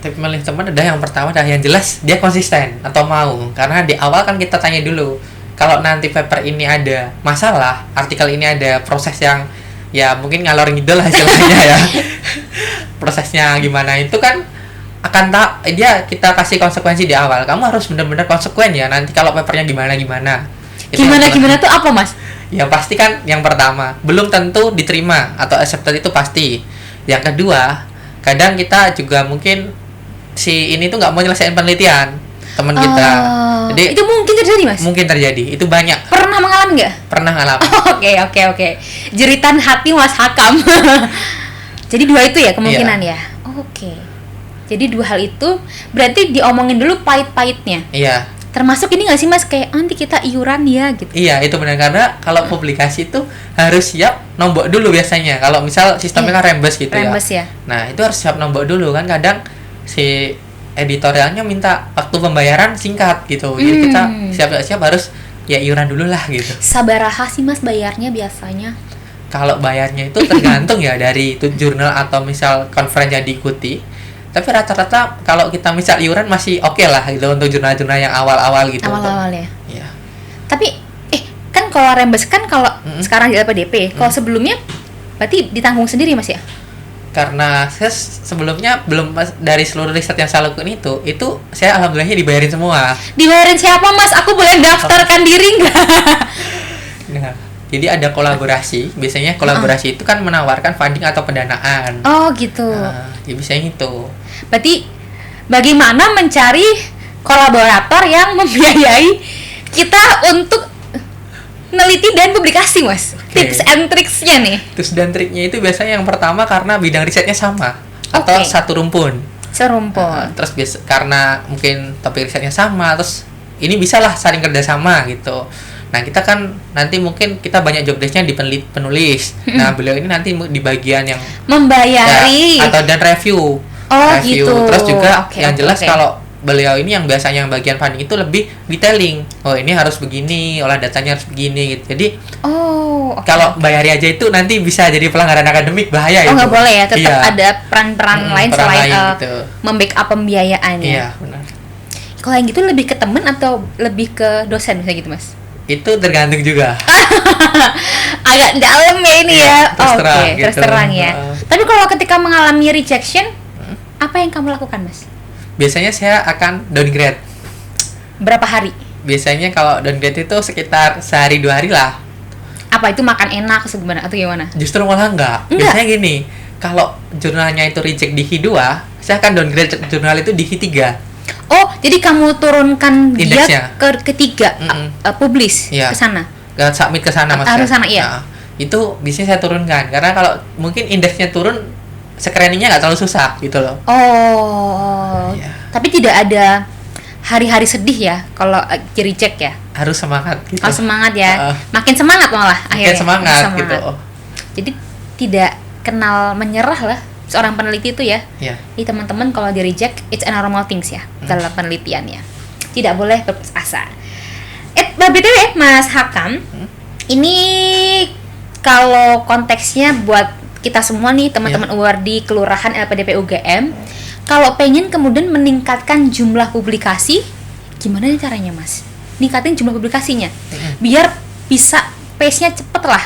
Speaker 2: Tips milih teman ada yang pertama adalah yang jelas dia konsisten atau mau. Karena di awal kan kita tanya dulu. Kalau nanti paper ini ada masalah, artikel ini ada proses yang ya mungkin ngalor ngidul hasilnya ya. Prosesnya gimana itu kan akan kita kasih konsekuensi di awal. Kamu harus benar-benar konsekuen ya nanti kalau papernya gimana.
Speaker 1: Gimana tuh apa Mas?
Speaker 2: Yang pasti kan yang pertama belum tentu diterima atau accepted, itu pasti. Yang kedua, kadang kita juga mungkin si ini tuh nggak mau nyelesain penelitian teman kita. Jadi
Speaker 1: itu mungkin terjadi Mas?
Speaker 2: Mungkin terjadi, itu banyak.
Speaker 1: Pernah mengalami nggak?
Speaker 2: Pernah ngalamin.
Speaker 1: Oke. Jeritan hati Mas Hakam. Jadi dua itu ya kemungkinan ya. Oke. Jadi dua hal itu berarti diomongin dulu pahit-pahitnya.
Speaker 2: Iya.
Speaker 1: Termasuk ini nggak sih Mas, kayak nanti kita iuran ya gitu.
Speaker 2: Iya, itu benar, karena kalau publikasi itu harus siap nombok dulu biasanya. Kalau misal sistemnya kan rembes gitu
Speaker 1: Rembes ya.
Speaker 2: Nah, itu harus siap nombok dulu kan, kadang si editorialnya minta waktu pembayaran singkat gitu. Jadi kita siap-siap harus ya iuran dulu lah gitu.
Speaker 1: Sabaraha sih Mas bayarnya biasanya?
Speaker 2: Kalau bayarnya itu tergantung ya dari itu jurnal atau misal conference yang diikuti. Tapi rata-rata kalau kita misal iuran masih oke lah gitu untuk jurnal-jurnal yang awal-awal gitu.
Speaker 1: Awal-awal ya.
Speaker 2: Iya.
Speaker 1: Tapi kan kalau rembes kan kalau sekarang di LPDP, kalau sebelumnya berarti ditanggung sendiri Mas ya?
Speaker 2: Karena saya sebelumnya belum dari seluruh riset yang saya lakukan itu saya alhamdulillahnya dibayarin semua.
Speaker 1: Dibayarin siapa Mas? Aku boleh daftarkan diri nggak?
Speaker 2: Nah, jadi ada kolaborasi. Biasanya kolaborasi itu kan menawarkan funding atau pendanaan.
Speaker 1: Oh gitu.
Speaker 2: Nah, ya biasanya itu.
Speaker 1: Berarti bagaimana mencari kolaborator yang membiayai kita untuk neliti dan publikasi Mas? Tips and tricksnya nih.
Speaker 2: Tips dan triknya itu biasanya yang pertama karena bidang risetnya sama atau satu rumpun.
Speaker 1: Serumpun.
Speaker 2: Terus karena mungkin topik risetnya sama, terus ini bisalah saling kerjasama gitu. Nah, kita kan nanti mungkin kita banyak job desk-nya di penulis. Nah, beliau ini nanti di bagian yang
Speaker 1: membayari
Speaker 2: ya, atau dan review.
Speaker 1: Gitu.
Speaker 2: Terus juga yang jelas kalau beliau ini yang biasanya yang bagian funding itu lebih detailing. Oh, ini harus begini, olah datanya harus begini gitu. Jadi kalau bayari aja itu nanti bisa jadi pelanggaran akademik, bahaya itu.
Speaker 1: Oh, nggak boleh ya, tetap ada peran-peran lain selain
Speaker 2: gitu.
Speaker 1: Membackup pembiayaannya.
Speaker 2: Iya, benar.
Speaker 1: Kalau yang gitu lebih ke temen atau lebih ke dosen misalnya gitu Mas?
Speaker 2: Itu tergantung juga.
Speaker 1: Agak dalam ya ini ya.
Speaker 2: Terus
Speaker 1: terang ya. Tapi kalau ketika mengalami rejection, apa yang kamu lakukan Mas?
Speaker 2: Biasanya saya akan downgrade.
Speaker 1: Berapa hari?
Speaker 2: Biasanya kalau downgrade itu sekitar sehari 2 hari lah. Apa
Speaker 1: itu makan enak atau gimana?
Speaker 2: Justru malah enggak. Biasanya gini, kalau jurnalnya itu reject di H2, saya akan downgrade jurnal itu di H3.
Speaker 1: Oh, jadi kamu turunkan
Speaker 2: indeksnya
Speaker 1: dia ke ketiga, publish ke sana.
Speaker 2: Submit ke sana Mas.
Speaker 1: Harus sana iya.
Speaker 2: Nah, itu biasanya saya turunkan karena kalau mungkin indeksnya turun, screeningnya nggak terlalu susah gitu loh.
Speaker 1: Iya. Tapi tidak ada hari-hari sedih ya kalau reject ya.
Speaker 2: Harus semangat gitu.
Speaker 1: Oh, semangat ya. Makin semangat malah akhirnya.
Speaker 2: Semangat gitu.
Speaker 1: Jadi tidak kenal menyerah lah seorang peneliti itu ya.
Speaker 2: Iya.
Speaker 1: Jadi teman-teman kalau di reject it's a normal things ya dalam penelitian ya. Tidak boleh berputus asa. BTW Mas Hakam, ini kalau konteksnya buat kita semua nih teman-teman di Kelurahan LPDP UGM, kalau pengen kemudian meningkatkan jumlah publikasi, gimana nih caranya Mas? Ningkatin jumlah publikasinya biar bisa pace-nya cepet lah,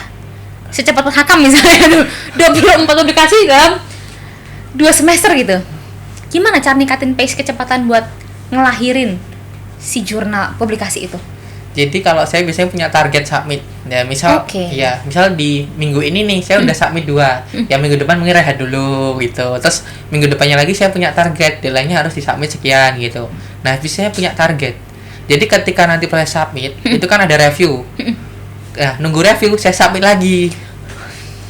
Speaker 1: secepat Hakam misalnya 24 publikasi dalam 2 semester gitu. Gimana cara ningkatin pace kecepatan buat ngelahirin si jurnal publikasi itu?
Speaker 2: Jadi kalau saya biasanya punya target submit. Ya, misal misal di minggu ini nih saya udah submit 2. Ya minggu depan mungkin rehat dulu gitu. Terus minggu depannya lagi saya punya target, deadline-nya harus disubmit sekian gitu. Nah, biasanya punya target. Jadi ketika nanti proses submit, itu kan ada review. Nah, nunggu review saya submit lagi.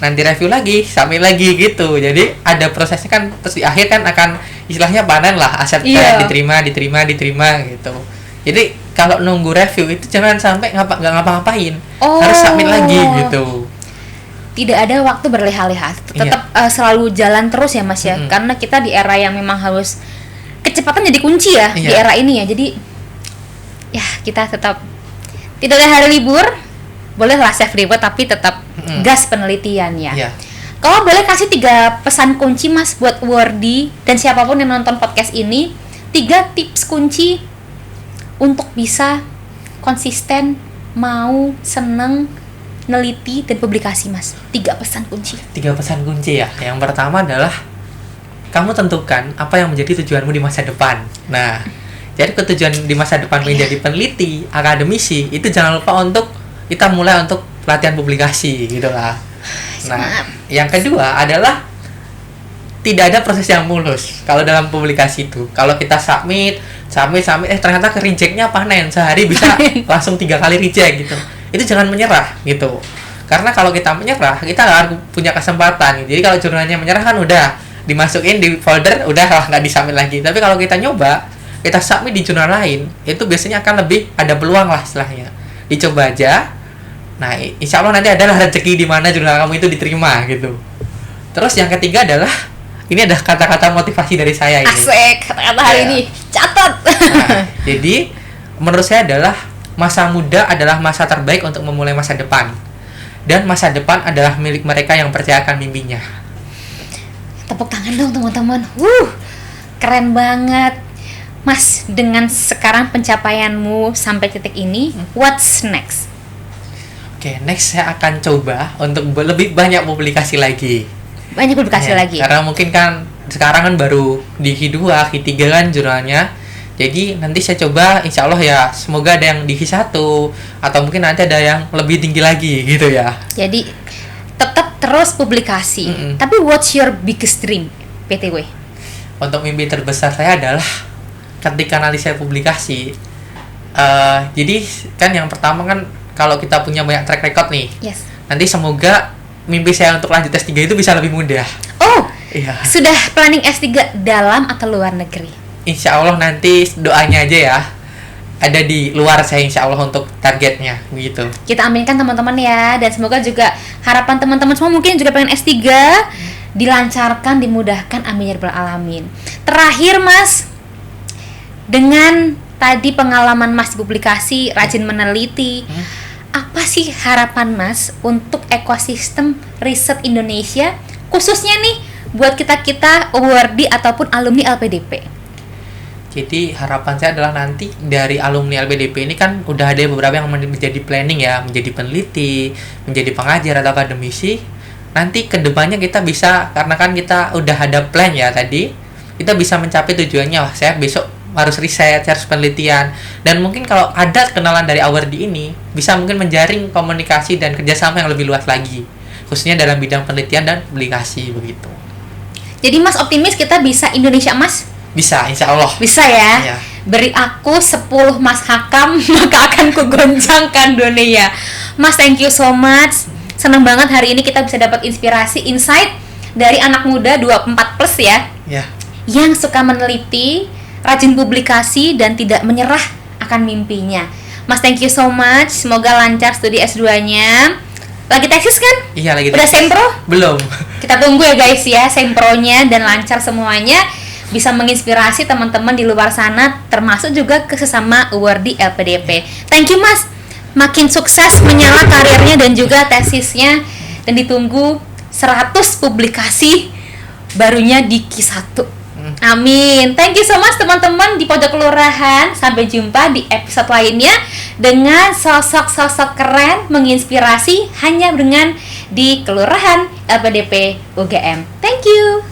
Speaker 2: Nanti review lagi, submit lagi gitu. Jadi ada prosesnya kan, terus di akhir kan akan istilahnya panen lah, aset diterima gitu. Jadi kalau nunggu review itu jangan sampai nggak ngapa-ngapain, harus submit lagi gitu.
Speaker 1: Tidak ada waktu berleha-leha, tetap selalu jalan terus ya Mas ya, karena kita di era yang memang harus kecepatan jadi kunci ya di era ini ya. Jadi ya kita tetap tidak ada hari libur, bolehlah self reward tapi tetap gas penelitiannya. Kalau boleh kasih 3 pesan kunci Mas buat Wordy dan siapapun yang nonton podcast ini, 3 tips kunci untuk bisa konsisten, mau, seneng, neliti dan publikasi Mas. 3 pesan kunci.
Speaker 2: 3 pesan kunci ya. Yang pertama adalah kamu tentukan apa yang menjadi tujuanmu di masa depan. Nah, jadi tujuan di masa depan menjadi peneliti, akademisi, itu jangan lupa untuk kita mulai untuk pelatihan publikasi gitu lah. Nah, yang kedua adalah tidak ada proses yang mulus kalau dalam publikasi itu. Kalau kita submit ternyata ke reject-nya panen, sehari bisa langsung 3 kali reject gitu. Itu jangan menyerah gitu. Karena kalau kita menyerah, kita nggak akan punya kesempatan. Jadi kalau jurnalnya menyerah kan udah dimasukin di folder, udah lah nggak disubmit lagi. Tapi kalau kita nyoba, kita submit di jurnal lain, itu biasanya akan lebih ada peluang lah istilahnya. Dicoba aja. Nah, insya Allah nanti adalah rezeki di mana jurnal kamu itu diterima gitu. Terus yang ketiga adalah, ini ada kata-kata motivasi dari saya ini.
Speaker 1: Asik, kata-kata hari ini. Catat.
Speaker 2: Nah, jadi menurut saya adalah masa muda adalah masa terbaik untuk memulai masa depan. Dan masa depan adalah milik mereka yang percaya akan mimpinya.
Speaker 1: Tepuk tangan dong teman-teman. Keren banget. Mas, dengan sekarang pencapaianmu sampai titik ini, what's next?
Speaker 2: Oke, next saya akan coba untuk lebih banyak publikasi lagi.
Speaker 1: Banyak publikasi lagi.
Speaker 2: Karena mungkin kan sekarang kan baru di Q2, Q3 kan jurnalnya. Jadi nanti saya coba, insya Allah ya, semoga ada yang di Q1 atau mungkin nanti ada yang lebih tinggi lagi gitu ya.
Speaker 1: Jadi tetap terus publikasi. Tapi what's your biggest dream, PTW?
Speaker 2: Untuk mimpi terbesar saya adalah ketika nanti saya publikasi. Jadi kan yang pertama kan kalau kita punya banyak track record nih.
Speaker 1: Yes.
Speaker 2: Nanti semoga mimpi saya untuk lanjut S3 itu bisa lebih mudah.
Speaker 1: Oh,
Speaker 2: iya.
Speaker 1: Sudah planning S3 dalam atau luar negeri?
Speaker 2: Insya Allah nanti doanya aja ya, ada di luar saya insya Allah untuk targetnya begitu.
Speaker 1: Kita aminkan teman-teman ya, dan semoga juga harapan teman-teman semua mungkin juga pengen S3 dilancarkan, dimudahkan, amin ya rabbal alamin. Terakhir Mas, dengan tadi pengalaman Mas di publikasi, rajin meneliti, apa sih harapan Mas untuk ekosistem riset Indonesia, khususnya nih buat kita awardee ataupun alumni LPDP?
Speaker 2: Jadi harapan saya adalah nanti dari alumni LPDP ini kan udah ada beberapa yang menjadi planning ya, menjadi peneliti, menjadi pengajar atau akademisi. Nanti kedepannya kita bisa, karena kan kita udah ada plan ya tadi, kita bisa mencapai tujuannya. Wah, saya besok harus riset, harus penelitian, dan mungkin kalau ada kenalan dari awardee ini bisa mungkin menjaring komunikasi dan kerjasama yang lebih luas lagi, khususnya dalam bidang penelitian dan publikasi begitu.
Speaker 1: Jadi Mas optimis kita bisa Indonesia Mas?
Speaker 2: Bisa, insya Allah.
Speaker 1: Bisa ya?
Speaker 2: Iya.
Speaker 1: Beri aku 10 Mas Hakam, maka akan kugoncangkan dunia. Mas, thank you so much. Senang banget hari ini kita bisa dapat inspirasi, insight dari anak muda 24 plus ya.
Speaker 2: Ya.
Speaker 1: Yang suka meneliti, rajin publikasi, dan tidak menyerah akan mimpinya. Mas, thank you so much. Semoga lancar studi S2-nya. Lagi tesis kan?
Speaker 2: Iya, lagi
Speaker 1: tesis. Udah sempro?
Speaker 2: Belum.
Speaker 1: Kita tunggu ya guys ya, sempronya dan lancar semuanya. Bisa menginspirasi teman-teman di luar sana, termasuk juga ke sesama awardee LPDP. Thank you Mas, makin sukses menyala karirnya dan juga tesisnya, dan ditunggu 100 publikasi barunya di Q1. Amin. Thank you so much teman-teman di Pojok Kelurahan. Sampai jumpa di episode lainnya dengan sosok-sosok keren menginspirasi hanya dengan di Kelurahan LPDP UGM. Thank you.